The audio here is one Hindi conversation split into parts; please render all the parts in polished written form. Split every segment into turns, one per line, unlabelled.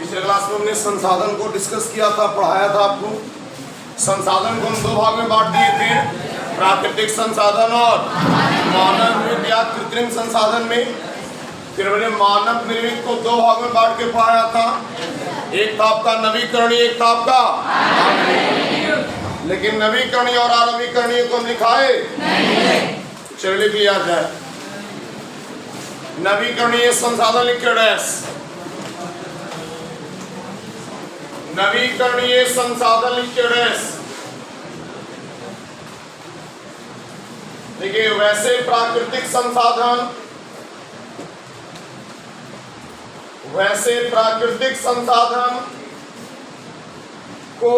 पिछले क्लास में हमने संसाधन को डिस्कस किया था, पढ़ाया था आपको। संसाधन को हम दो भाग में बांट दिए थे, प्राकृतिक संसाधन और मानव निर्मित या कृत्रिम संसाधन में। फिर हमने मानव निर्मित को दो भाग में बांट के पढ़ाया था, एक था आपका नवीकरणीय, एक था आपका आणविक। लेकिन नवीकरणीय और आणविकरणीय को हम लिखाए चलिए लिख लिया जाए। नवीकरणीय संसाधन लिखे डैश, नवीकरणीय संसाधन लिखे डैश। देखिए वैसे प्राकृतिक संसाधन, वैसे प्राकृतिक संसाधन को,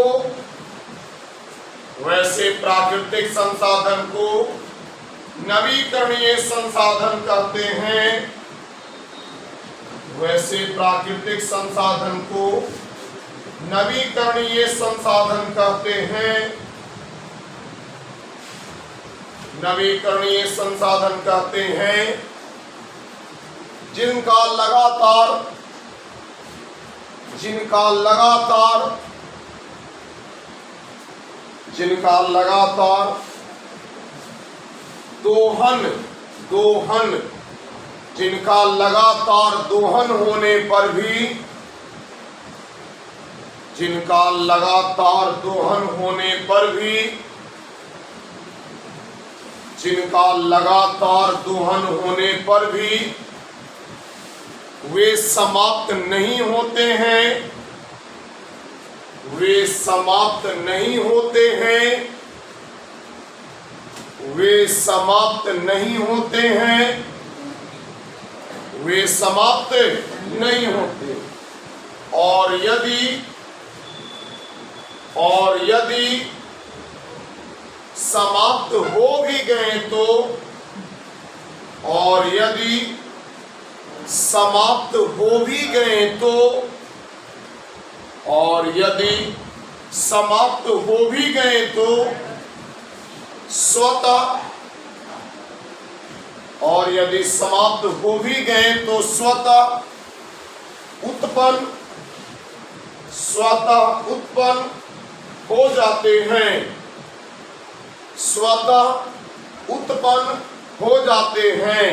वैसे प्राकृतिक संसाधन को नवीकरणीय संसाधन कहते हैं। वैसे प्राकृतिक संसाधन को नवीकरणीय संसाधन कहते हैं। नवीकरणीय संसाधन कहते हैं जिनका लगातार दोहन होने पर भी, जिनका लगातार दोहन होने पर भी वे समाप्त नहीं होते हैं, वे समाप्त नहीं होते हैं, वे समाप्त नहीं होते हैं, वे समाप्त नहीं होते। और यदि समाप्त हो भी गए तो, और यदि समाप्त हो भी गए तो, और यदि समाप्त हो भी गए तो स्वतः, और यदि समाप्त हो भी गए तो स्वतः उत्पन्न हो जाते हैं, स्वतः उत्पन्न हो जाते हैं,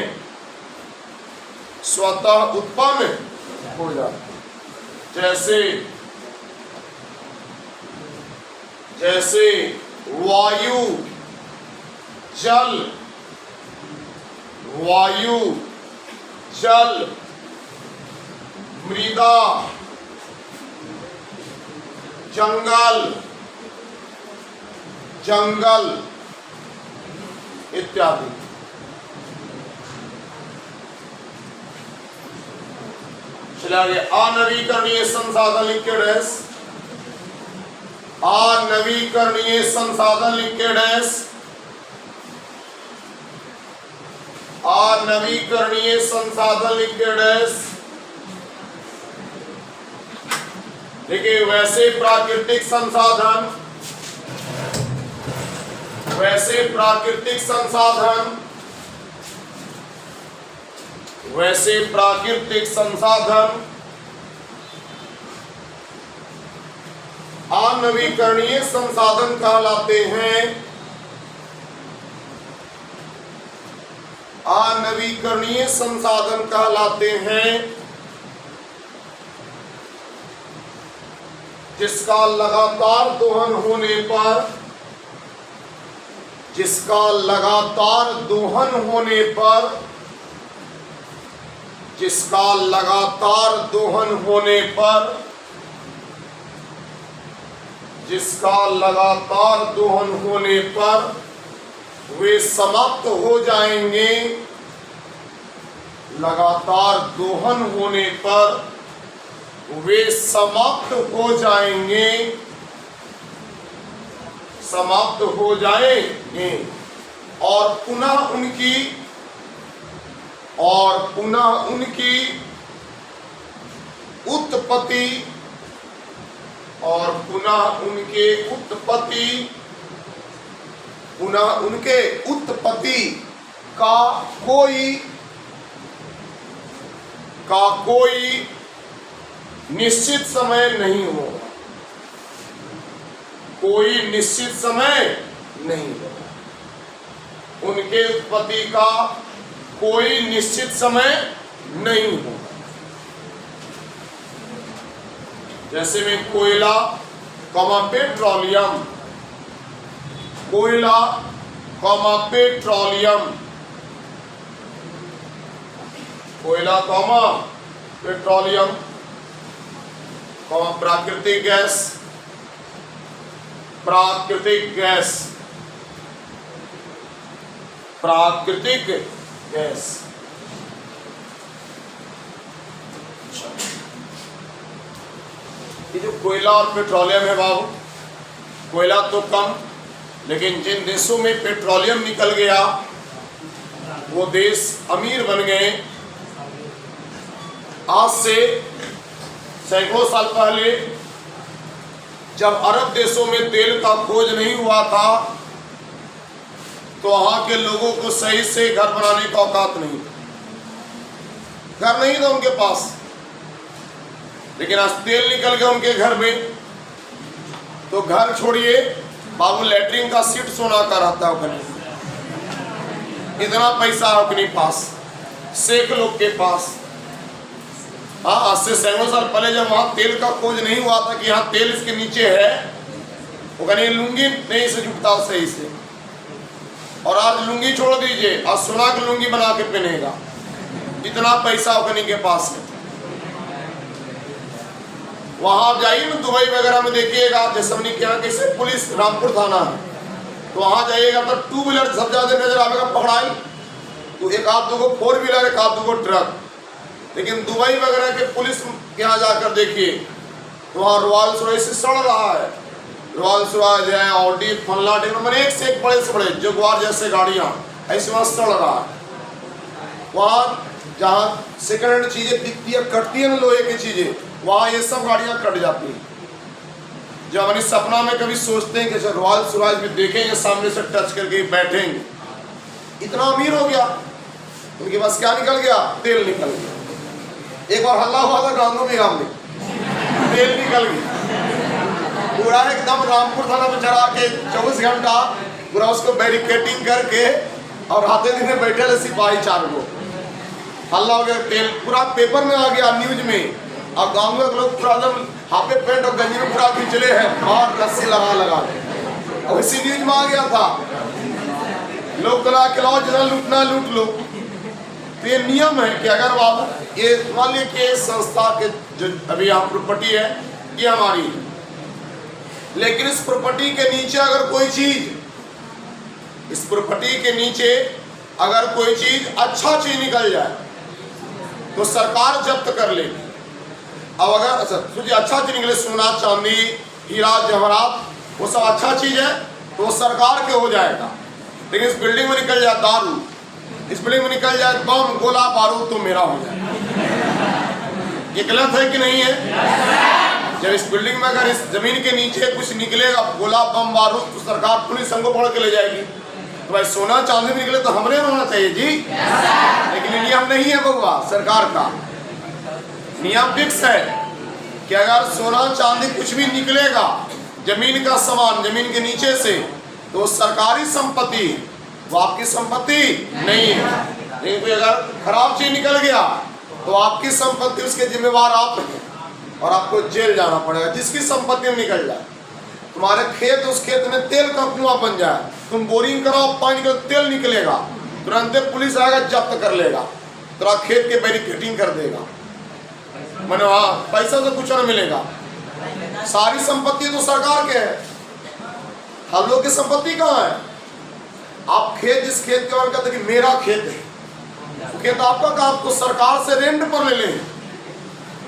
स्वतः उत्पन्न हो जाते। जैसे वायु, जल, मृदा, जंगल इत्यादि। चलिए अनवीकरणीय संसाधन लिख के डैश, अनवीकरणीय संसाधन लिख के डैश, अनवीकरणीय संसाधन लिख के डैश। देखिए वैसे प्राकृतिक संसाधन, वैसे प्राकृतिक संसाधन, वैसे प्राकृतिक संसाधन अनवीकरणीय संसाधन कहलाते हैं। अनवीकरणीय संसाधन कहलाते हैं जिसका लगातार दोहन होने पर, जिसका लगातार दोहन होने पर, जिसका लगातार दोहन होने पर, जिसका लगातार दोहन होने पर वे समाप्त हो जाएंगे। लगातार दोहन होने पर वे समाप्त हो जाएंगे, समाप्त हो जाएंगे और पुनः उनकी उत्पत्ति, और पुनः उनके उत्पत्ति का कोई निश्चित समय नहीं होगा, कोई निश्चित समय नहीं होगा। उनके उत्पत्ति का कोई निश्चित समय नहीं होगा। जैसे में कोयला कॉमा पेट्रोलियम, कोयला कॉमा पेट्रोलियम, कोयला कॉमा पेट्रोलियम कॉमा प्राकृतिक गैस, प्राकृतिक गैस, प्राकृतिक गैस। ये जो कोयला और पेट्रोलियम है बाबू, कोयला तो कम, लेकिन जिन देशों में पेट्रोलियम निकल गया वो देश अमीर बन गए। आज से सैकड़ों साल पहले जब अरब देशों में तेल का खोज नहीं हुआ था तो वहां के लोगों को सही से घर बनाने का औकात नहीं था, घर नहीं था उनके पास। लेकिन आज तेल निकल गया उनके घर में, तो घर छोड़िए बाबू, लैट्रिन का सीट सोना का रहता है उनके, इतना पैसा है अपने पास, शेख लोग के पास। हाँ, आज से सैकड़ों साल पहले जब वहां तेल का खोज नहीं हुआ था कि यहाँ तेल इसके नीचे है, वो कहने लुंगी नहीं से जुटता सही से, और आज लुंगी छोड़ दीजिए, आज सोना की लुंगी बना के पहनेगा, इतना पैसा उकनी के पास है। वहां आप जाइए ना दुबई वगैरह में देखिएगा, जैसे हमने क्या कैसे पुलिस रामपुर थाना है, तो वहां जाइएगा तो टू व्हीलर सब ज्यादा नजर आएगा पकड़ाई, तो एक आध दो को फोर व्हीलर, एक आध दो को ट्रक। लेकिन दुबई वगैरह के पुलिस के यहाँ जाकर देखिए तो वहाँ रॉयल्स रॉयस से सड़ रहा है, रॉयल्स रॉयस है, ऑडी, फल्ला, मैंने एक से एक बड़े से बड़े जगुआर जैसे गाड़ियाँ ऐसे वहाँ सड़ रहा है। वहाँ जहाँ सेकंड हैंड चीजें बिकती है, कटती है ना लोहे की चीजें, वहाँ ये सब गाड़ियाँ कट जाती हैं। जब अपने सपना में कभी सोचते हैं कि रॉयल्स रॉयस भी देखेंगे सामने से टच करके बैठेंगे, इतना अमीर हो गया उनके पास, क्या निकल गया? तेल निकल गया। एक बार हल्ला हुआ था गांधो में, गांव में तेल निकल गया पूरा, एकदम रामपुर थाना में चढ़ा के 24 घंटा पूरा उसको बैरिकेटिंग करके, और हाथे दिन बैठे रहे सिपाही 4 गो, हल्ला हो गया, तेल पूरा पेपर में आ गया, न्यूज में। अब गाँव में लोग पूरा एकदम हाफे पैंट और गंजी में पूरा खिंचले हैं और रस्सी लगा और इसी न्यूज में आ गया था। लोग कला खिलाओ, जितना लूटना लूट लो। तो ये नियम है कि अगर बाबू ये मान लीजिए कि संस्था के जो अभी यहाँ प्रॉपर्टी है ये हमारी है, लेकिन इस प्रॉपर्टी के नीचे अगर कोई चीज, इस प्रॉपर्टी के नीचे अगर कोई चीज अच्छा चीज निकल जाए तो सरकार जब्त कर लेगी। अब अगर तुझे अच्छा चीज निकले, सोना चांदी हीरा जवाहरात, वो सब अच्छा चीज है तो वो सरकार के हो जाएगा। लेकिन इस बिल्डिंग में निकल जाए दारू, इस बिल्डिंग में निकल जाए बम गोला बारूद, तो मेरा हो जाएगा। ये गलत है कि नहीं है? जब इस बिल्डिंग में अगर इस जमीन के नीचे कुछ निकलेगा गोला बम बारूद, तो सरकार पुलिस हमको पकड़ के ले जाएगी। तो भाई सोना चांदी निकले तो हमने होना चाहिए जी, लेकिन नियम नहीं है बउआ, सरकार का नियम फिक्स है कि अगर सोना चांदी कुछ भी निकलेगा जमीन का सामान जमीन के नीचे से, तो सरकारी संपत्ति, वो आपकी संपत्ति नहीं है। लेकिन कोई अगर खराब चीज निकल गया तो आपकी संपत्ति, उसके जिम्मेवार आप हैं और आपको जेल जाना पड़ेगा। जिसकी संपत्ति में निकल जाए, तुम्हारे खेत, उस खेत में तेल का कुआं बन जाए, तुम बोरिंग कराओ, पानी का तेल निकलेगा, तुरंत पुलिस आएगा, जब्त कर लेगा, तेरा खेत के बैरिकेटिंग कर देगा, मैंने वहाँ पैसा तो कुछ न मिलेगा। सारी संपत्ति तो सरकार के है, हम लोग की संपत्ति कहाँ है? आप खेत, जिस खेत के बारे में कहते कि मेरा खेत है, खेत आपका का, आपको सरकार से रेंट पर ले लें,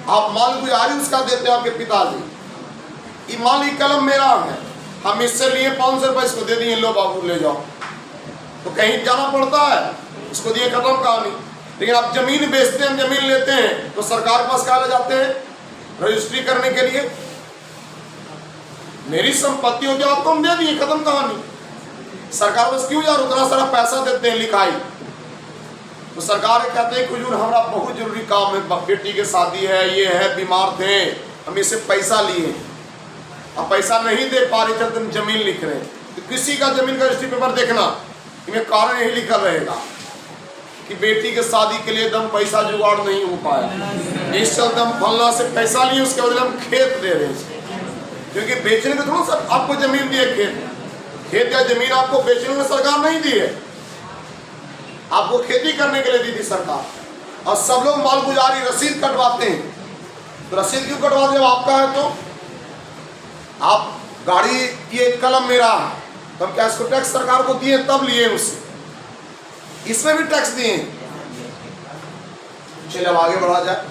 आप मालगुजारी उसका देते हैं आपके पिताजी, ये माल की कलम मेरा है, हम इससे लिए 500 रुपये इसको दे दिए, लो बाबू ले जाओ, तो कहीं जाना पड़ता है, इसको दिए, खत्म कहानी। लेकिन आप जमीन बेचते हैं, जमीन लेते हैं तो सरकार के पास क्या ले जाते हैं? रजिस्ट्री करने के लिए, मेरी संपत्ति होती है, आपको हम दे दिए, खत्म कहानी। सरकार बस क्यों यार उतना सारा पैसा देते हैं लिखाई, तो सरकार कहते हैं हुजूर हमारा बहुत जरूरी काम है, बेटी की शादी है, ये है, बीमार थे, हम इससे पैसा लिए, अब पैसा नहीं दे पा रहे, चलते हम जमीन लिख रहे हैं। तो किसी का जमीन का रजिस्ट्री पेपर देखना, इनमें कारण यही लिखा रहेगा कि बेटी के शादी के लिए दम पैसा जुगाड़ नहीं हो पाया, इस चलते हम फलना से पैसा लिए, उसके बदले हम खेत दे रहे हैं, क्योंकि बेचने को थोड़ा सा आपको जमीन दी है, खेत या जमीन आपको बेचने में सरकार नहीं दी है, आपको खेती करने के लिए दी थी सरकार। और सब लोग मालगुजारी रसीद कटवाते हैं, तो रसीद क्यों कटवाते? जब आपका है तो आप गाड़ी ये कलम मेरा है, तो हम क्या इसको टैक्स सरकार को दिए, तब लिए उससे, इसमें भी टैक्स दिए। चलिए अब आगे बढ़ा जाए।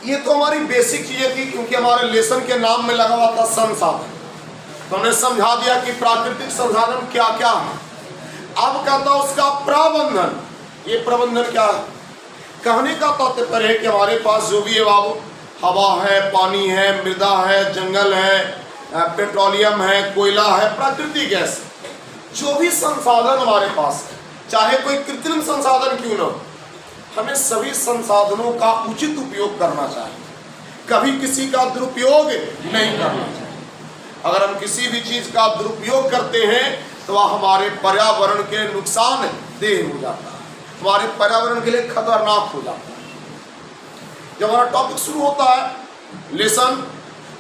ये तो हमारी बेसिक चीजें थी, क्योंकि हमारे लेसन के नाम में लगा हुआ था संसाधन, तो हमने समझा दिया कि प्राकृतिक संसाधन क्या क्या है। अब कहता उसका प्रबंधन। ये प्रबंधन क्या है? कहने का तात्पर्य है कि हमारे पास जो भी है बाबू, हवा है, पानी है, मृदा है, जंगल है, पेट्रोलियम है, कोयला है, प्राकृतिक गैस, जो भी संसाधन हमारे पास है, चाहे कोई कृत्रिम संसाधन क्यों न हो, हमें सभी संसाधनों का उचित उपयोग करना चाहिए, कभी किसी का दुरुपयोग नहीं करना चाहिए। अगर हम किसी भी चीज का दुरुपयोग करते हैं तो वह हमारे पर्यावरण के नुकसान देह हो जाता है, हमारे पर्यावरण के लिए खतरनाक हो जाता है। जब हमारा टॉपिक शुरू होता है लेसन,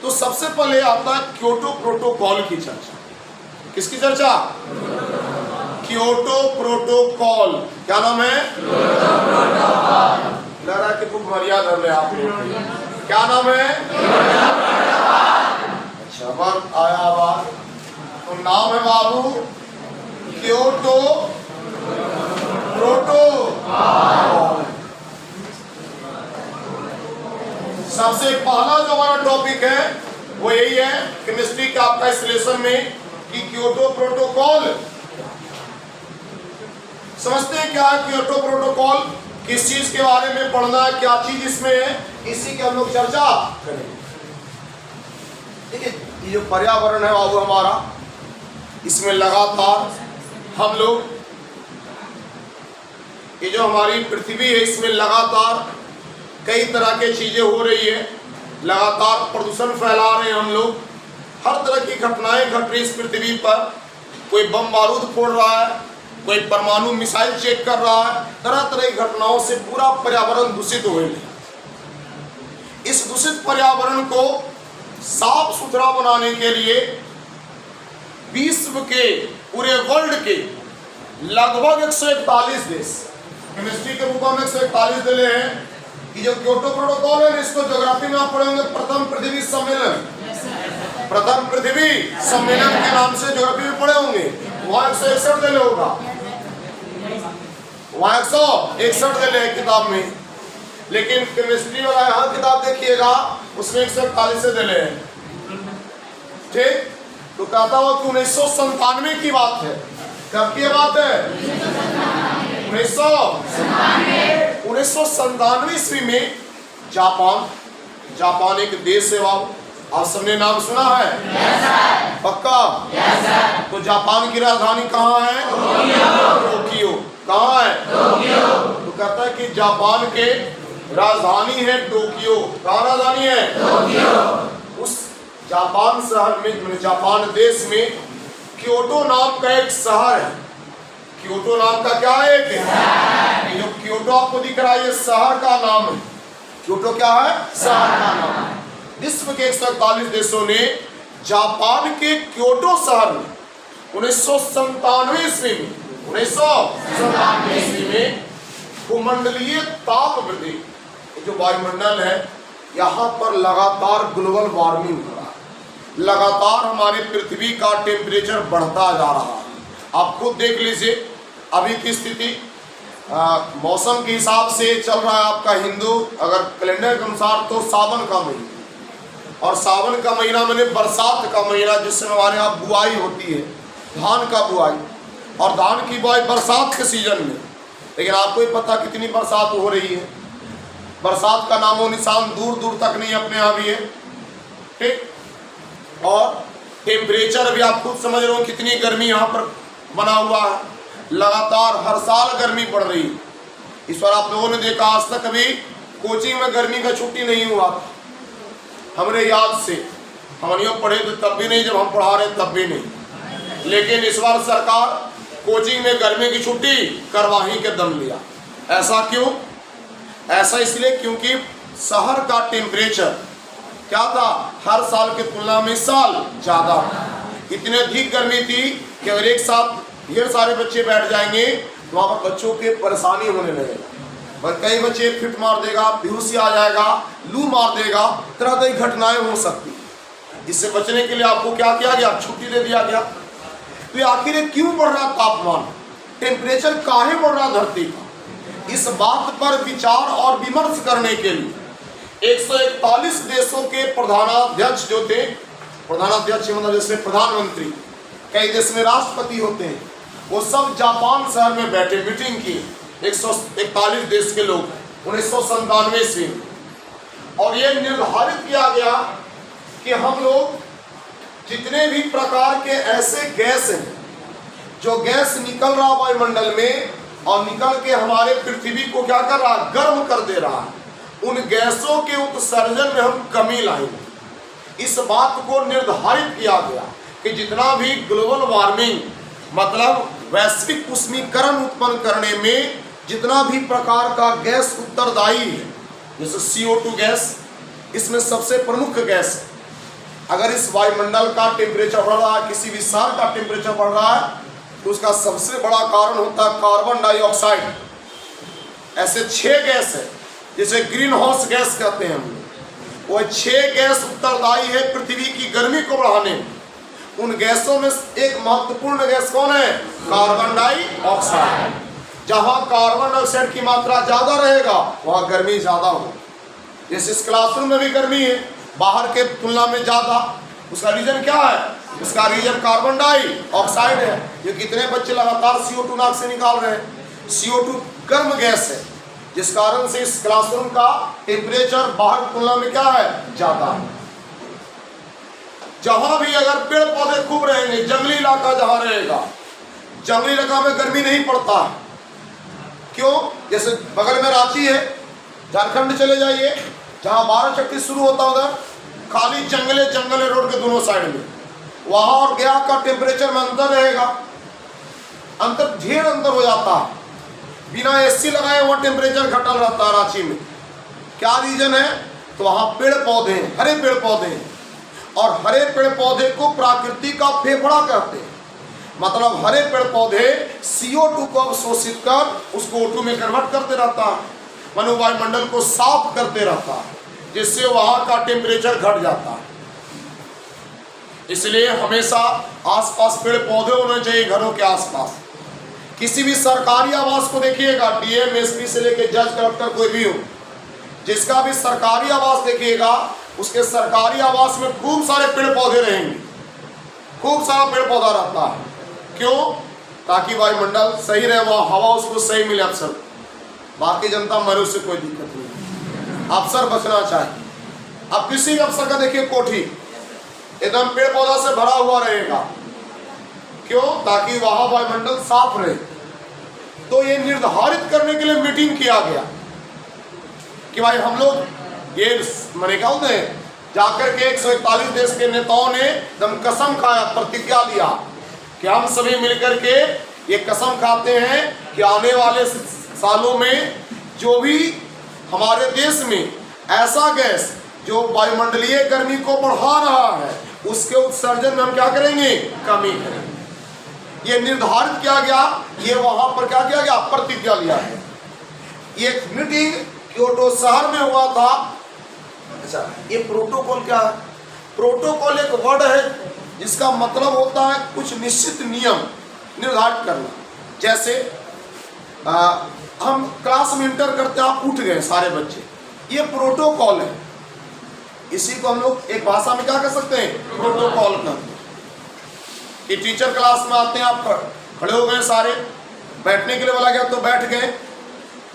तो सबसे पहले आता है क्योटो प्रोटोकॉल की चर्चा। किसकी चर्चा? Kyoto protocol. क्या नाम है? लग रहा है कि खूब मर्यादा धर ले आप लोग। क्या नाम है? अच्छा, वक्त आया बात, तो नाम है बाबू क्योटो प्रोटोकॉल। सबसे पहला जो हमारा टॉपिक है वो यही है केमिस्ट्री का आपका इस लेसन में कि क्योटो प्रोटोकॉल। समझते हैं क्या है क्योटो प्रोटोकॉल, किस चीज के बारे में पढ़ना है, क्या चीज इसमें है, इसी की हम लोग चर्चा करेंगे। देखिए ये जो पर्यावरण है बाबू हमारा, इसमें लगातार हम लोग, ये जो हमारी पृथ्वी है इसमें लगातार कई तरह की चीजें हो रही है, लगातार प्रदूषण फैला रहे हैं हम लोग, हर तरह की घटनाएं घट रही इस पृथ्वी पर। कोई बम बारूद फोड़ रहा है, कोई परमाणु मिसाइल चेक कर रहा है, तरह तरह की घटनाओं से पूरा पर्यावरण दूषित हो गया। इस दूषित पर्यावरण को साफ सुथरा बनाने के लिए विश्व के, पूरे वर्ल्ड के लगभग 141 देश, केमिस्ट्री के बुक में 141 दिले हैं कि जो क्योटो प्रोटोकॉल है, इसको ज्योग्राफी में आप पढ़ेंगे प्रथम पृथ्वी सम्मेलन, प्रथम पृथ्वी सम्मेलन के नाम से ज्योग्राफी में पढ़े होंगे। वहां 161 दिले होगा, वहां 161 दिले है किताब में, लेकिन केमिस्ट्री वाला यहाँ किताब देखिएगा उसमें 141 से दिले हैं। ठीक, तो कहता हुआ कि 1997 की बात है। कब की बात है? 1997 ईस्वी में जापान एक देश है बाबू, आप सबने नाम सुना है? yes, पक्का? yes, तो जापान की राजधानी कहाँ है? टोक्यो। कहाँ है? टोक्यो। तो कहता है कि जापान के राजधानी है टोक्यो। कहाँ राजधानी है? टोक्यो। उस जापान शहर में, जापान देश में क्योटो नाम का एक शहर है। क्योटो नाम का क्या है? एक जो क्योटो आपको दिख रहा है ये शहर का नाम है। क्योटो क्या है? शहर का नाम है। विश्व के 141 देशों ने जापान के क्योटो शहर में 1997 ईस्वी में, 1997 ईस्वी में भूमंडलीय ताप वृद्धि, जो वायुमंडल है यहाँ पर लगातार ग्लोबल वार्मिंग हो रहा है, लगातार हमारी पृथ्वी का टेम्परेचर बढ़ता जा रहा है। आप खुद देख लीजिए अभी की स्थिति, मौसम के हिसाब से चल रहा है आपका हिंदू अगर कैलेंडर के अनुसार तो सावन का महीना, और सावन का महीना मैंने बरसात का महीना, जिससे हमारे यहाँ बुआई होती है, धान का बुआई, और धान की बुआई बरसात के सीजन में। लेकिन आपको ही पता कितनी बरसात हो रही है, बरसात का नामो निशान दूर दूर तक नहीं, अपने यहाँ भी है। ठीक, और टेम्परेचर भी आप खुद समझ रहे हो कितनी गर्मी यहाँ पर बना हुआ है। लगातार हर साल गर्मी पड़ रही। इस बार आप लोगों ने देखा आज तक कभी कोचिंग में गर्मी का छुट्टी नहीं हुआ। हमरे याद से हम नहीं पढ़े तो तब भी नहीं, जब हम पढ़ा रहे तब भी नहीं। लेकिन इस बार सरकार कोचिंग में गर्मी की छुट्टी करवा ही के दम लिया। ऐसा क्यों? ऐसा इसलिए क्योंकि शहर का टेम्परेचर क्या था, हर साल की तुलना में इस साल ज़्यादा। इतनी अधिक गर्मी थी कि अगर एक साथ ढेर सारे बच्चे बैठ जाएंगे तो वहाँ पर बच्चों के परेशानी होने लगेगा। और कई बच्चे फिट मार देगा, बेहोशी आ जाएगा, लू मार देगा, तरह तरह की घटनाएं हो सकती। इससे बचने के लिए आपको क्या किया गया? छुट्टी दे दिया गया। तो आखिर क्यों बढ़ रहा तापमान, टेम्परेचर काहे बढ़ रहा धरती का? इस बात पर विचार और विमर्श करने के लिए 141 देशों के प्रधानाध्यक्ष जो थे, प्रधानाध्यक्ष मतलब जैसे प्रधानमंत्री, कई देश में राष्ट्रपति होते हैं, वो सब जापान शहर में बैठे मीटिंग की। 141 देश के लोग 1997 ईस्वी में, और ये निर्धारित किया गया कि हम लोग जितने भी प्रकार के ऐसे गैस हैं जो गैस निकल रहा वायुमंडल में और निकल के हमारे पृथ्वी को क्या कर रहा है? गर्म कर दे रहा है। उन गैसों के उत्सर्जन में हम कमी लाएंगे। इस बात को निर्धारित किया गया कि जितना भी ग्लोबल वार्मिंग मतलब वैश्विक उष्मीकरण उत्पन्न करने में जितना भी प्रकार का गैस उत्तरदायी है, जैसे CO2 गैस इसमें सबसे प्रमुख गैस है। अगर इस वायुमंडल का टेम्परेचर बढ़ रहा है, किसी भी शहर का टेम्परेचर बढ़ रहा है, तो उसका सबसे बड़ा कारण होता है कार्बन डाइऑक्साइड। ऐसे 6 गैस है जिसे ग्रीन हाउस गैस कहते हैं हम लोग। वो 6 गैस उत्तरदायी है पृथ्वी की गर्मी को बढ़ाने में। उन गैसों में एक महत्वपूर्ण गैस कौन है? Carbon dioxide. जहां कार्बन डाइऑक्साइड की मात्रा ज्यादा रहेगा वहां गर्मी ज्यादा हो। जैसे इस क्लासरूम में भी गर्मी है बाहर के तुलना में ज्यादा। उसका रीजन क्या है? उसका रीजन कार्बन डाइऑक्साइड है। ये कितने बच्चे लगातार CO2 नाक से निकाल रहे हैं। CO2 गर्म गैस है, जिस कारण से इस क्लासरूम का टेम्परेचर बाहर की तुलना में क्या है? ज्यादा। जहां भी अगर पेड़ पौधे खूब रहेंगे, जंगली इलाका जहां रहेगा, जंगली इलाका में गर्मी नहीं पड़ता। क्यों? जैसे बगल में रांची है, झारखंड चले जाइए, जहां 12 चक्की शुरू होता है उधर खाली जंगले जंगल रोड के दोनों साइड में। वहां और गया का टेम्परेचर में अंतर रहेगा, अंतर ढेर अंतर हो जाता है। बिना AC लगाए वहां टेम्परेचर घटल रहता है रांची में। क्या रीजन है? तो वहां पेड़ पौधे हैं, हरे पेड़ पौधे हैं, और हरे पेड़ पौधे को प्रकृति का फेफड़ा कहते हैं। मतलब हरे पेड़ पौधे CO2 को अवशोषित कर उसको O2 में कन्वर्ट करते रहता है, मानो वायुमंडल को साफ करते रहता है, जिससे वहां का टेम्परेचर घट जाता है। इसलिए हमेशा आसपास पेड़ पौधे होने चाहिए घरों के आसपास। किसी भी सरकारी आवास को देखिएगा, DM SP से लेकर जज कलेक्टर कोई भी हो, जिसका भी सरकारी आवास देखिएगा, उसके सरकारी आवास में खूब सारे पेड़ पौधे रहेंगे, खूब सारा पेड़ पौधा रहता है। क्यों? ताकि वायुमंडल सही रहे, वहाँ हवा उसको सही मिले। अफसर बाकी जनता मरे, उससे कोई दिक्कत नहीं, अफसर बचना चाहिए। अब किसी भी अफसर का देखिए कोठी एकदम पेड़ पौधा से भरा हुआ रहेगा। क्यों? ताकि वहां वायुमंडल साफ रहे। तो ये निर्धारित करने के लिए मीटिंग किया गया कि भाई हम लोग ये मैंने क्या होते हैं, जाकर के 141 देश के नेताओं ने दम कसम खाया, प्रतिज्ञा लिया कि हम सभी मिलकर के ये कसम खाते हैं कि आने वाले सालों में जो भी हमारे देश में ऐसा गैस जो वायुमंडलीय गर्मी को बढ़ा रहा है, उसके उत्सर्जन में हम क्या करेंगे? कमी करेंगे। ये निर्धारित किया गया, ये वहां पर क्या किया गया? प्रतिज्ञा लिया है। ये मीटिंग क्योटो शहर में हुआ था। अच्छा, ये प्रोटोकॉल क्या है? प्रोटोकॉल एक वर्ड है जिसका मतलब होता है कुछ निश्चित नियम निर्धारित करना। जैसे हम क्लास में इंटर करते हैं, आप उठ गए सारे बच्चे, ये प्रोटोकॉल है। इसी को हम लोग एक भाषा में क्या कर सकते हैं? प्रोटोकॉल करते हैं। कि टीचर क्लास में आते हैं, आप खड़े हो गए, सारे बैठने के लिए बोला गया तो बैठ गए,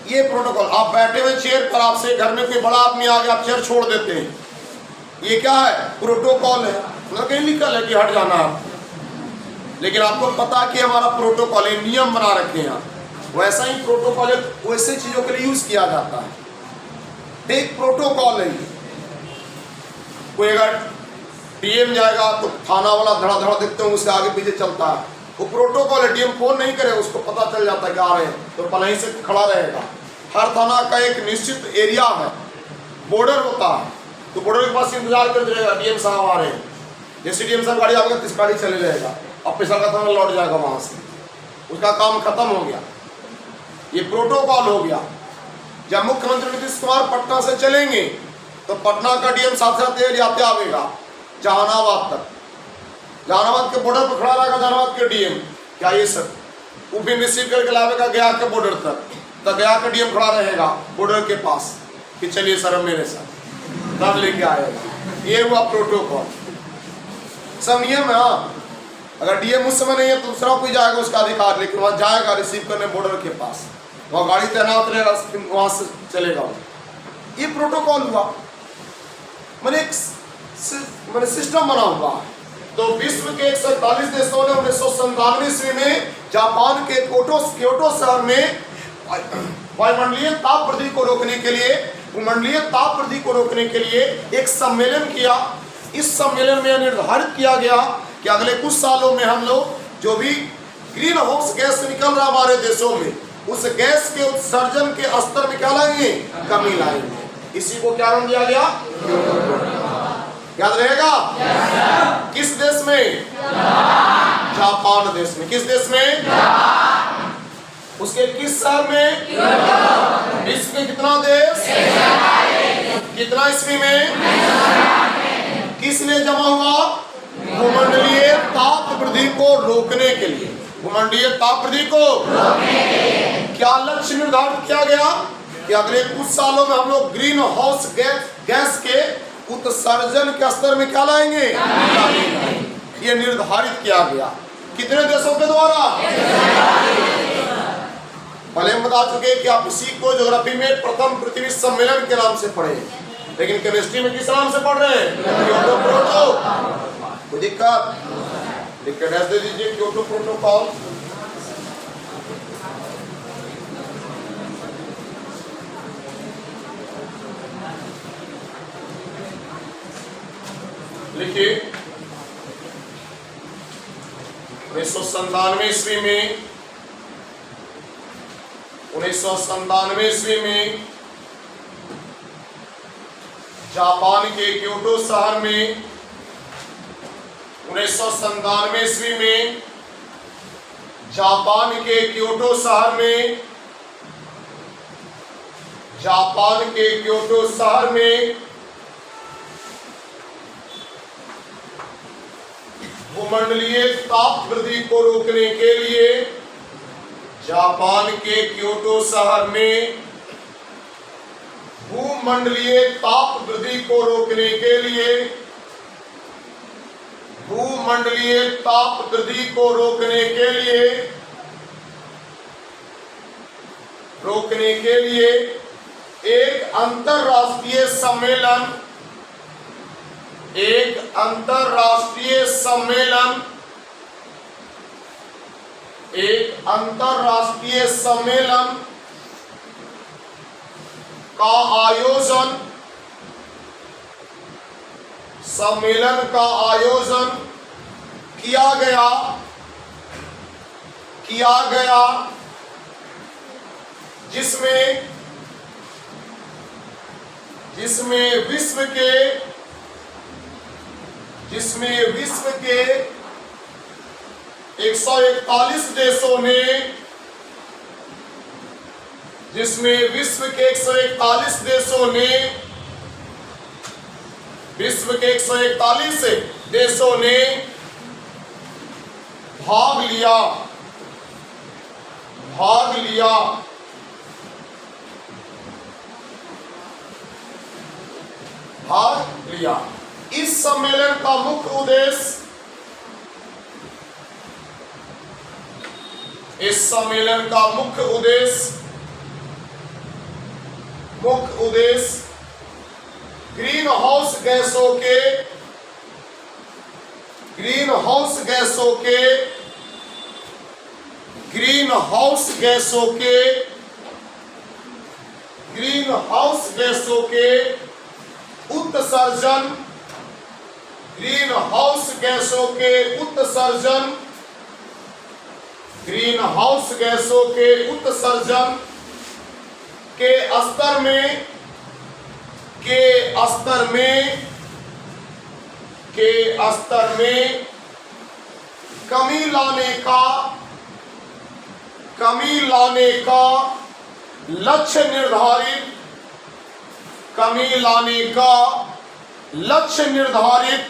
ये प्रोटोकॉल। आप बैठे हुए चेयर पर, आपसे घर में कोई बड़ा आदमी आ गया, आप चेयर छोड़ देते हैं, ये क्या है? प्रोटोकॉल है। मतलब कहीं लिखा है कि हट जाना आप, लेकिन आपको पता कि हमारा प्रोटोकॉल है, नियम बना रखे हैं, वैसा ही प्रोटोकॉल है, वैसे चीजों के लिए यूज किया जाता है। एक प्रोटोकॉल है। कोई अगर डीएम जाएगा तो थाना वाला धड़ा धड़ा देखते हैं, उसके आगे पीछे चलता है, वो प्रोटोकॉल है। डीएम फोन नहीं करे, उसको पता चल जाता है कि आ रहे हैं, तो पहले ही से खड़ा रहेगा। हर थाना का एक निश्चित एरिया है, बॉर्डर होता है, तो बॉर्डर के पास इंतजार करते रहेगा, डीएम साहब आ रहे हैं। जैसे डीएम साहब गाड़ी आएगा, इस गाड़ी चले रहेगा, अब पिछला का थाना लौट जाएगा, वहां से उसका काम खत्म हो गया। ये प्रोटोकॉल हो गया। जब मुख्यमंत्री नीतीश कुमार पटना से चलेंगे तो पटना का डीएम साथ साथ जाते आवेगा जहानाबाद तक, जहानाबाद के बॉर्डर पर खड़ा रहेगा जहानाबाद के डीएम, क्या ये सब वो भी रिसीव करके लावेगा गया के बॉर्डर तक, तो गया का डीएम खड़ा रहेगा बॉर्डर के पास कि चलिए सर मेरे साथ, तब लेके आएगा। ये हुआ प्रोटोकॉल, सब नियम है। हाँ, अगर डीएम उस समय नहीं है तो दूसरा कोई जाएगा उसका अधिकार, लेकिन वहां जाएगा रिसीव करने बॉर्डर के पास, वहां गाड़ी तैनात रहेगा, वहां से चलेगा। ये प्रोटोकॉल हुआ, मैंने एक सिस्टम बना हुआ है। तो विश्व के 147 देशों ने 1997 ईस्वी में जापान के क्योटो शहर में वायुमंडलीय ताप वृद्धि को रोकने के लिए, भूमंडलीय ताप वृद्धि को रोकने के लिए एक सम्मेलन किया। इस सम्मेलन में निर्धारित किया गया कि अगले कुछ सालों में हम लोग जो भी ग्रीन हाउस गैस निकल रहा हमारे देशों में, उस गैस के उत्सर्जन के स्तर में क्या लाएंगे, कमी लाएंगे। इसी को क्या नाम दिया गया, याद रहेगा? किस देश में? जापान देश में। किस देश में? उसके किस शहर में? विश्व के कितना देश? कितना ईस्वी में? किसने जमा हुआ? भूमंडलीय ताप वृद्धि को रोकने के लिए। भूमंडलीय ताप वृद्धि को क्या लक्ष्य निर्धारित किया गया कि अगले कुछ सालों में हम लोग ग्रीन हाउस गैस के उत्सर्जन के स्तर में क्या लाएंगे, ये निर्धारित किया गया। कितने देशों के द्वारा? पहले हम बता चुके कि आप इसी को ज्योग्राफी में प्रथम पृथ्वी सम्मेलन के नाम से पढ़े, लेकिन केमिस्ट्री में किस नाम से पढ़ रहे हैं? Kyoto protocol. कोई दिक्कत? लिख दे दीजिए क्योटो प्रोटोकॉल। लिखिए 1997 ईस्वी में 1997 ईस्वी में जापान के क्योटो शहर में 1997 ईस्वी में जापान के क्योटो शहर में जापान के क्योटो शहर में भूमंडलीय ताप वृद्धि को रोकने के लिए जापान के क्योटो शहर में भूमंडलीय ताप वृद्धि को रोकने के लिए भूमंडलीय ताप वृद्धि को रोकने के लिए एक अंतरराष्ट्रीय सम्मेलन का आयोजन किया गया जिसमें विश्व के 141 देशों ने भाग लिया। इस सम्मेलन का मुख्य उद्देश्य ग्रीन हाउस गैसों के ग्रीन हाउस गैसों के उत्सर्जन, ग्रीन हाउस गैसों के उत्सर्जन, ग्रीन हाउस गैसों के उत्सर्जन के स्तर में कमी लाने का लक्ष्य निर्धारित, कमी लाने का लक्ष्य निर्धारित,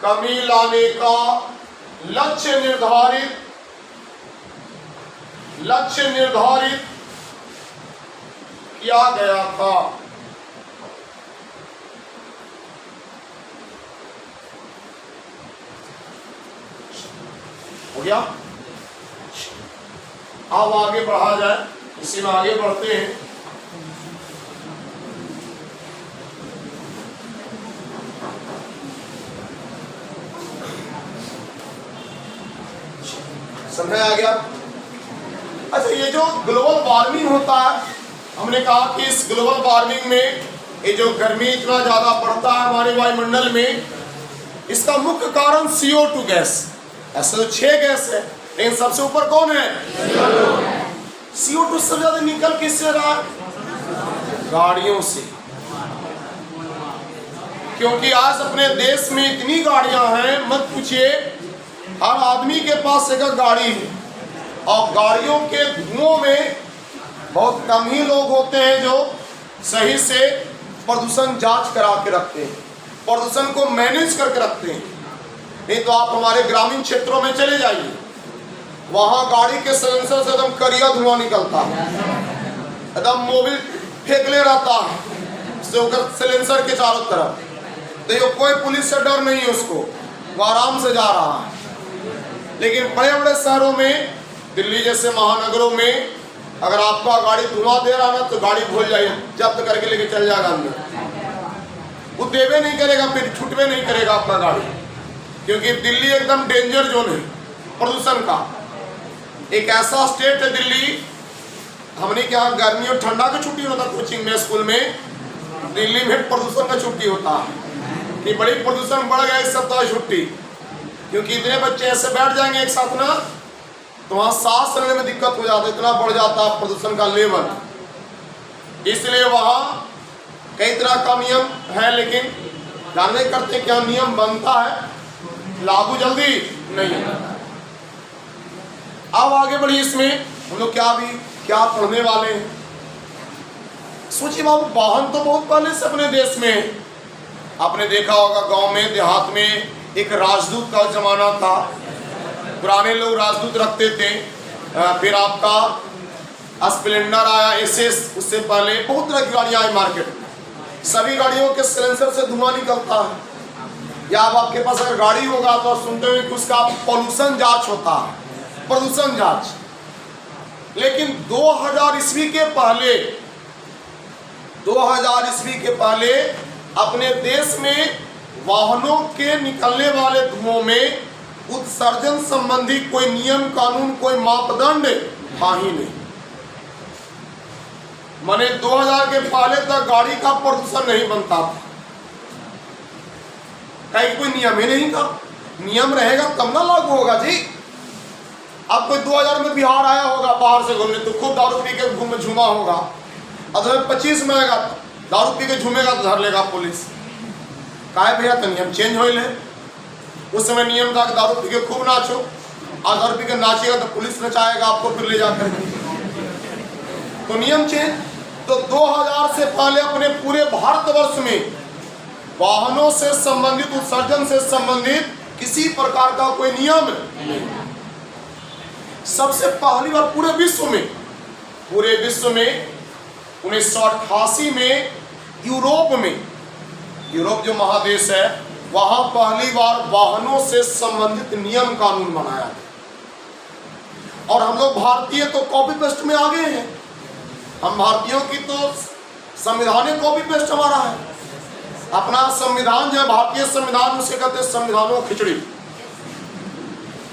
कमी लाने का लक्ष्य निर्धारित किया गया था। हो गया? अब आगे बढ़ा जाए, इसी में आगे बढ़ते हैं। समझ आ गया? अच्छा, ये जो ग्लोबल वार्मिंग होता है, हमने कहा कि इस ग्लोबल वार्मिंग में ये जो गर्मी इतना ज्यादा बढ़ता है हमारे वायुमंडल में, इसका मुख्य कारण CO2 गैस। ऐसे तो 6 गैस है, लेकिन सबसे ऊपर कौन है? CO2 सबसे ज्यादा निकल किससे रहा है? गाड़ियों से। क्योंकि आज अपने देश में इतनी गाड़ियां हैं, मत पूछिए, हर आदमी के पास एक गाड़ी है। और गाड़ियों के धुओं में बहुत कम ही लोग होते हैं जो सही से प्रदूषण जांच करा के रखते हैं, प्रदूषण को मैनेज करके रखते हैं। नहीं तो आप हमारे ग्रामीण क्षेत्रों में चले जाइए, वहां गाड़ी के सिलेंसर से एकदम करिया धुआं निकलता है, एकदम मोबिल फेंकले रहता है सिलेंसर के चारों तरफ। देखो, कोई पुलिस से डर नहीं है उसको, वो आराम से जा रहा है। लेकिन बड़े बड़े शहरों में, दिल्ली जैसे महानगरों में, अगर आपका गाड़ी धुआं दे रहा ना तो गाड़ी भूल जाइए, जब्त करके लेके चल जाएगा अंदर। वो देवे नहीं करेगा, फिर छूटवे नहीं करेगा अपना गाड़ी, क्योंकि दिल्ली एकदम डेंजर जोन है प्रदूषण का। एक ऐसा स्टेट है दिल्ली, हमने क्या गर्मी और ठंडा की छुट्टी होता कोचिंग में, स्कूल में, दिल्ली में प्रदूषण का छुट्टी होता है कि बड़ी प्रदूषण बढ़ गया इस सप्ताह छुट्टी। क्योंकि इतने बच्चे ऐसे बैठ जाएंगे एक साथ ना, तो वहां सांस लेने में दिक्कत हो जाता है, इतना बढ़ जाता है प्रदूषण का लेवल। इसलिए वहां कई तरह का नियम है, लेकिन जानने करते क्या नियम बनता है, लागू जल्दी नहीं। अब आगे बढ़ी, इसमें हम लोग क्या पढ़ने वाले हैं। सोचिए बाबू, वाहन तो बहुत पहले से अपने देश में है। आपने देखा होगा गांव में, देहात में एक राजदूत का जमाना था, पुराने लोग राजदूत रखते थे। फिर आपका स्प्लेंडर आया, एसएस, उससे पहले बहुत तरह की गाड़ियां आई मार्केट में। सभी गाड़ियों के सिलेंसर से धुआं निकलता है। या अब आपके पास अगर गाड़ी होगा तो आप सुनते हैं कि उसका पॉल्यूशन जांच होता है, प्रदूषण जांच। लेकिन 2000 ईस्वी के पहले अपने देश में वाहनों के निकलने वाले धुओं में उत्सर्जन संबंधी कोई नियम कानून, कोई मापदंड था ही नहीं। माने 2000 के पहले तक गाड़ी का प्रदूषण नहीं बनता था, कहीं कोई नियम ही नहीं था। नियम रहेगा तब ना लागू होगा जी। अब कोई 2000 में बिहार आया होगा बाहर से घूमने, तो खूब दारू पी के झूमा होगा। अब 2025 में आएगा, दारू पी के झूमेगा तो धर लेगा पुलिस। काहे भैया, तो नियम चेंज होइल है। उस समय नियम था कि दारू पी के खूब नाचो, आज दारू पी के नाचेगा तो पुलिस नचाएगा आपको, फिर ले जाकर। तो नियम चेंज। तो 2000 से पहले अपने पूरे भारतवर्ष में वाहनों से संबंधित, उत्सर्जन से संबंधित किसी प्रकार का कोई नियम नहीं। सबसे पहली बार पूरे विश्व में 1988 में यूरोप जो महादेश है, वहां पहली बार वाहनों से संबंधित नियम कानून बनाया गया। और हम लोग भारतीय तो कॉपी पेस्ट में आगे हैं। हम भारतीयों की तो संविधान कॉपी पेस्ट हमारा है। अपना संविधान जो है, भारतीय संविधान, उसे कहते हैं संविधानों खिचड़ी।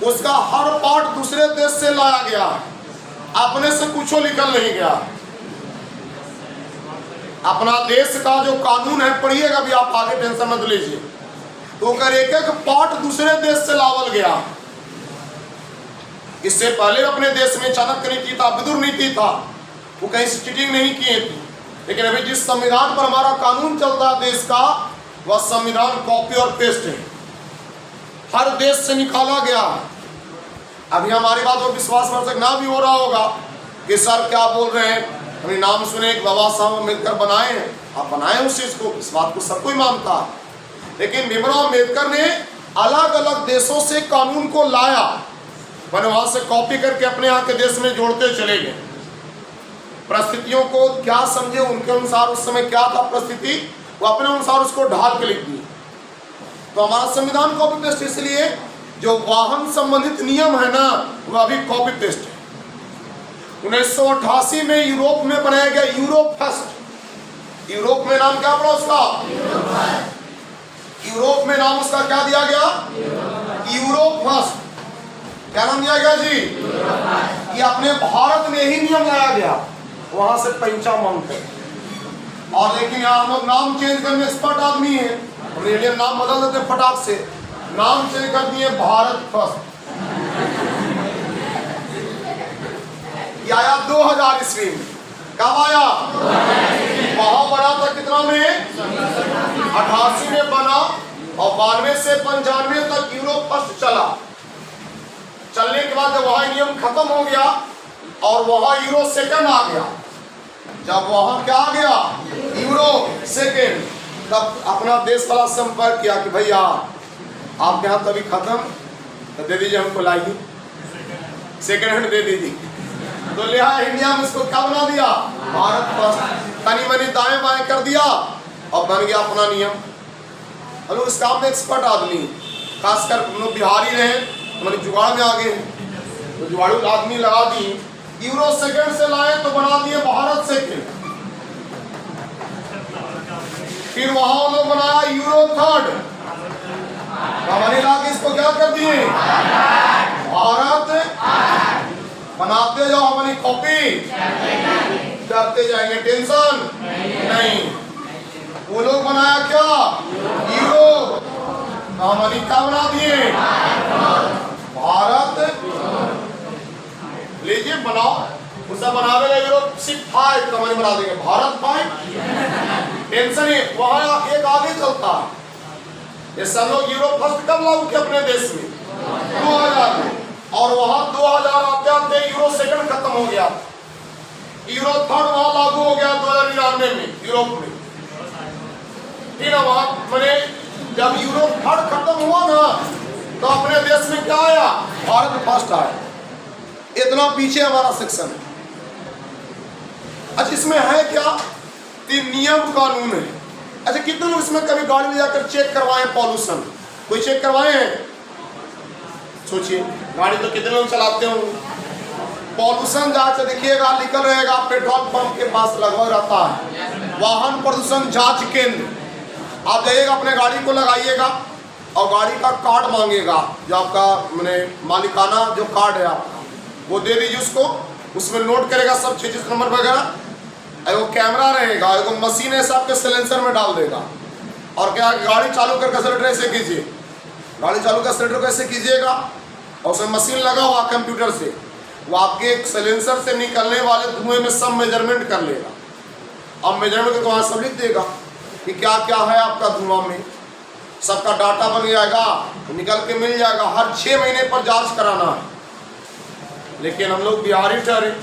उसका हर पार्ट दूसरे देश से लाया गया, अपने से कुछ निकल नहीं गया। अपना देश का जो कानून है पढ़िएगा भी आप, आगे टेंशन मत लीजिए। तो अगर एक एक पार्ट दूसरे देश से लावल गया। इससे पहले अपने देश में चाणक्य नीति था, विदुर नीति था, वो कहीं से चीटिंग नहीं किए थे। लेकिन अभी जिस संविधान पर हमारा कानून चलता है देश का, वह संविधान कॉपी और पेस्ट है, हर देश से निकाला गया। अभी हमारी बात पर विश्वासवर्धक ना भी हो रहा होगा कि सर क्या बोल रहे हैं, हमने नाम सुने कि बाबा साहब अम्बेडकर बनाए हैं। आप बनाए उस चीज को, इस बात को सब कोई मानता है। लेकिन भीमराव अम्बेडकर ने अलग अलग देशों से कानून को लाया, मैंने वहां से कॉपी करके अपने यहाँ के देश में जोड़ते चले गए। परिस्थितियों को क्या समझे, उनके अनुसार उस समय क्या था परिस्थिति, वो अपने अनुसार उसको ढाल के लिख दिए। तो हमारा संविधान कॉपी पेस्ट, इसलिए जो वाहन संबंधित नियम है ना, वह अभी कॉपी पेस्ट है। 1988 में यूरोप में बनाया गया यूरोप फर्स्ट। यूरोप में नाम क्या पड़ा उसका? यूरोप में नाम उसका क्या दिया गया? Europe first. क्या नाम दिया गया जी? ये अपने भारत में ही नियम लाया गया, वहां से पैंचा मांगते। और लेकिन यहाँ हम लोग नाम चेंज करने एक्सपर्ट आदमी है, इंडियन नाम बदल देते फटाक से, नाम चेंज कर दिए भारत फर्स्ट। ये आया 2000 ईस्वी में। कब आया? वहां बना था कितना में? 88 में बना, और 92 से 95 तक यूरोप फर्स्ट चला। चलने के बाद जब वहां नियम खत्म हो गया और वहां यूरो सेकंड आ गया, जब वहां क्या आ गया? यूरो सेकंड, तब अपना देश वाला संपर्क किया कि भैया आपके यहाँ तभी खत्म, तो दे दीजिए हमको, लाइए सेकंड हैंड दे दीजिए। तो लिहाजा इंडिया में इसको क्या बना दिया? भारत फर्स्ट। तनी मनी दाएं बाएं कर दिया और बन गया अपना नियम। हम लोग इस काम में एक्सपर्ट आदमी, खासकर हम लोग बिहारी रहे, हमारे जुगाड़ में आगे हैं, तो जुगाड़ू आदमी लगा दी। यूरो सेकंड से लाए तो बना दिए भारत सेकंड। फिर वहां लोग बनाया यूरो थर्ड, हमारे इलाके इसको क्या कर दिए? भारत। बनाते जाओ, हमारी कॉपी करते जाएंगे, टेंशन नहीं। वो लोग बनाया क्या? यूरो, हमारी क्या बना दिए? भारत। लीजिए बनाओ, उसे बनावेगा यूरोप सिर्फ 5, तो हमारी बना देंगे भारत 5। टेंशन ही वहां एक आगे चलता है। ये सब लोग यूरोप फर्स्ट कब लागू किया अपने देश में? 2000 में। और वहां 2000 आते आते यूरो सेकंड खत्म हो गया, यूरो थर्ड वहां लागू हो गया 2099 में यूरोप में। फिर वहां मैंने जब यूरो थर्ड खत्म हुआ ना, तो अपने देश में क्या आया? भारत फर्स्ट आया। इतना पीछे हमारा सेक्शन है। अच्छा, इसमें है क्या? 3 नियम कानून है। अच्छा, कितने लोग इसमें कभी गाड़ी ले जाकर चेक करवाए पॉल्यूशन? कोई चेक करवाए हैं? सोचिए, गाड़ी तो कितने लोग चलाते हो। पॉल्यूशन जांच देखिएगा, निकल रहेगा पेट्रोल पंप के पास लगभग रहता है वाहन प्रदूषण जांच केंद्र। आप जाइएगा, अपने गाड़ी को लगाइएगा और गाड़ी का कार्ड मांगेगा, जो आपका मैंने मालिकाना जो कार्ड है आपका, वो दे दीजिए उसको। उसमें नोट करेगा सब 6 नंबर वगैरह। एगो कैमरा रहेगा, एगो मशीन है, आपके सिलेंसर में डाल देगा। और क्या, गाड़ी चालू करके एक्सीलेटर ऐसे कीजिए, गाड़ी चालू का एक्सीलेटर कैसे कीजिएगा, और उसमें मशीन लगा हुआ कंप्यूटर से, वो आपके एक सिलेंसर से निकलने वाले धुएं में सब मेजरमेंट कर लेगा। अब मेजरमेंट करके वहाँ सब लिख देगा कि क्या क्या है आपका धुआं में, सबका डाटा बन जाएगा, निकल के मिल जाएगा। हर 6 महीने पर जांच कराना है। लेकिन हम लोग बिहारी ठहरे,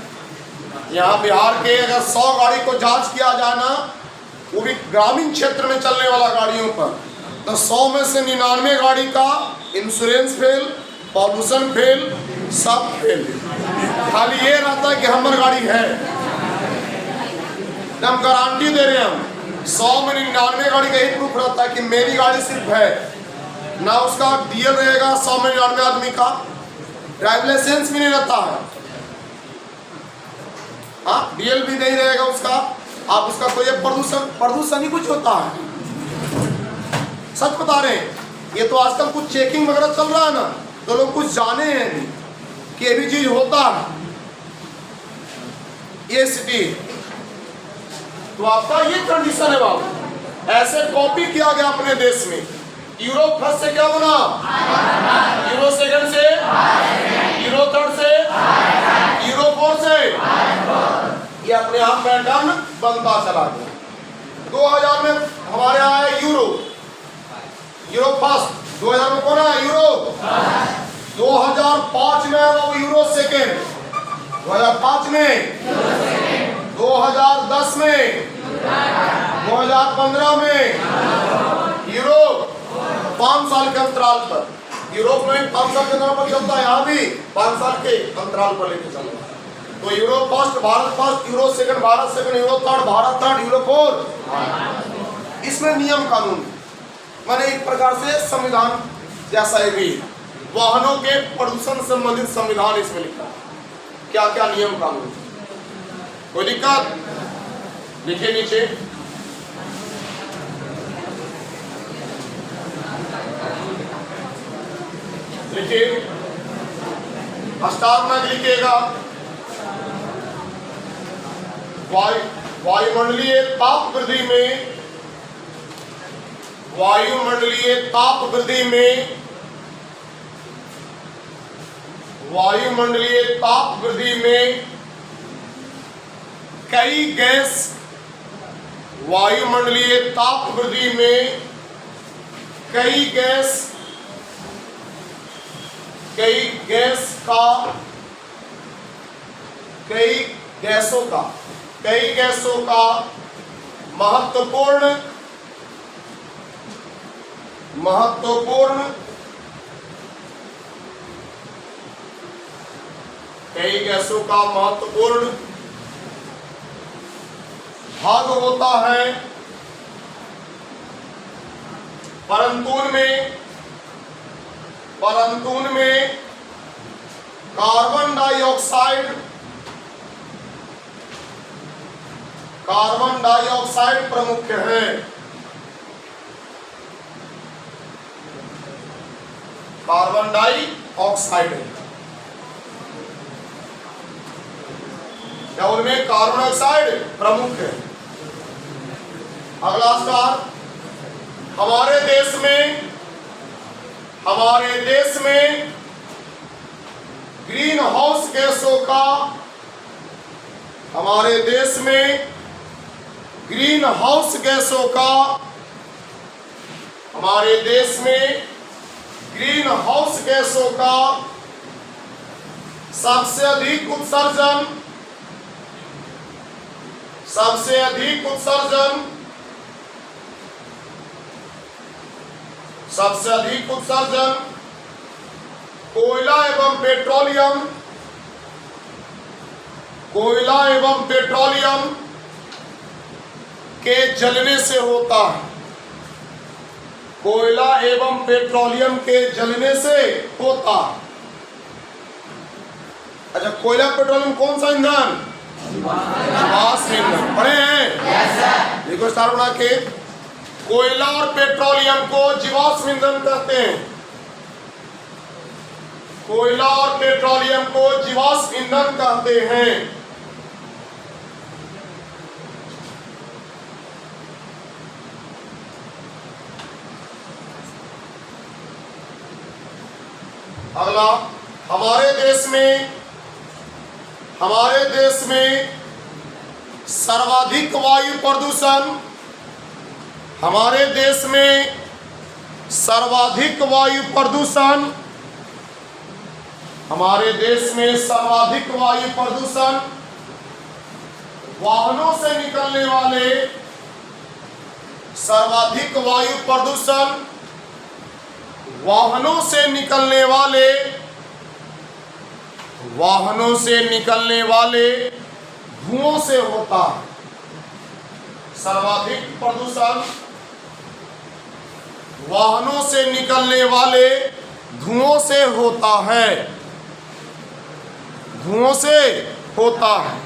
यहाँ बिहार के अगर 100 गाड़ी को जांच किया जाए ना, वो भी ग्रामीण क्षेत्र में चलने वाला गाड़ियों पर, तो 100 में से 99 गाड़ी का इंश्योरेंस फेल, पॉल्यूशन फेल, सब फेल। खाली ये रहता है कि हमारी गाड़ी है, हम गारंटी दे रहे हैं। हम 100 में 99 गाड़ी का एक प्रूफ रहता है कि मेरी गाड़ी सिर्फ है ना। उसका डीएल रहेगा 100 में 99 आदमी का, ड्राइविंग लाइसेंस भी नहीं रहता है, हाँ डीएल भी नहीं रहेगा उसका। आप उसका कोई प्रदूषण ही कुछ होता है। सच बता रहे हैं, ये तो आजकल कुछ चेकिंग वगैरह चल रहा है ना, तो लोग कुछ जाने हैं नहीं कि ये भी चीज होता है, ये स्थिति। तो आपका ये कंडीशन है बाबू। ऐसे कॉपी किया गया अपने देश में। यूरो फर्स्ट से क्या बना, यूरो सेकंड से, यूरो थर्ड से, यूरो फोर्थ से, ये अपने आप पैटर्न बनता चला गया। 2000 में हमारे यहाँ है यूरो, यूरो फर्स्ट। 2000 में कौन है, यूरो। 2005 में वो यूरो सेकेंड, 2005 में, 2010 में, 2015 में यूरो 5 साल के अंतराल पर। यूरोप में 5 साल के अंतराल पर चलता है, यहाँ भी 5 साल के अंतराल पर लेके चल रहा है। तो euro first Bharat first, euro second Bharat second, euro third Bharat third, euro fourth. इसमें नियम कानून माने एक प्रकार से संविधान जैसा है भी। वाहनों के प्रदूषण संबंधित संविधान इसमें लिखा है, क्या क्या नियम कानून। कोई दिक्कत लिखे नीचे। लिखिए, स्टार में लिखिएगा। वायुमंडलीय ताप वृद्धि में, वायुमंडलीय ताप वृद्धि में, वायुमंडलीय ताप वृद्धि में कई गैस, वायुमंडलीय ताप वृद्धि में कई गैस, कई गैसों का महत्वपूर्ण भाग होता है, परंतु उनमें कार्बन डाइऑक्साइड प्रमुख है। कार्बन डाइऑक्साइड या उनमें कार्बन डाइऑक्साइड प्रमुख है। अगला स्टार, हमारे देश में ग्रीन हाउस गैसों का, हमारे देश में ग्रीन हाउस गैसों का, हमारे देश में ग्रीन हाउस गैसों का सबसे अधिक उत्सर्जन, कोयला एवं पेट्रोलियम के जलने से होता है। कोयला एवं पेट्रोलियम के जलने से होता है। अच्छा, कोयला पेट्रोलियम कौन सा ईंधन, जीवाश्म ईंधन। पढ़े हैं? देखो स्टार बना के, कोयला और पेट्रोलियम को जीवाश्म ईंधन कहते हैं। कोयला और पेट्रोलियम को जीवाश्म ईंधन कहते हैं। अगला, हमारे देश में सर्वाधिक वायु प्रदूषण, हमारे देश में सर्वाधिक वायु प्रदूषण, हमारे देश में सर्वाधिक वायु प्रदूषण वाहनों से निकलने वाले, सर्वाधिक वायु प्रदूषण वाहनों से निकलने वाले धुओं से होता है। सर्वाधिक प्रदूषण वाहनों से निकलने वाले धुओं से होता है, धुओं से होता है।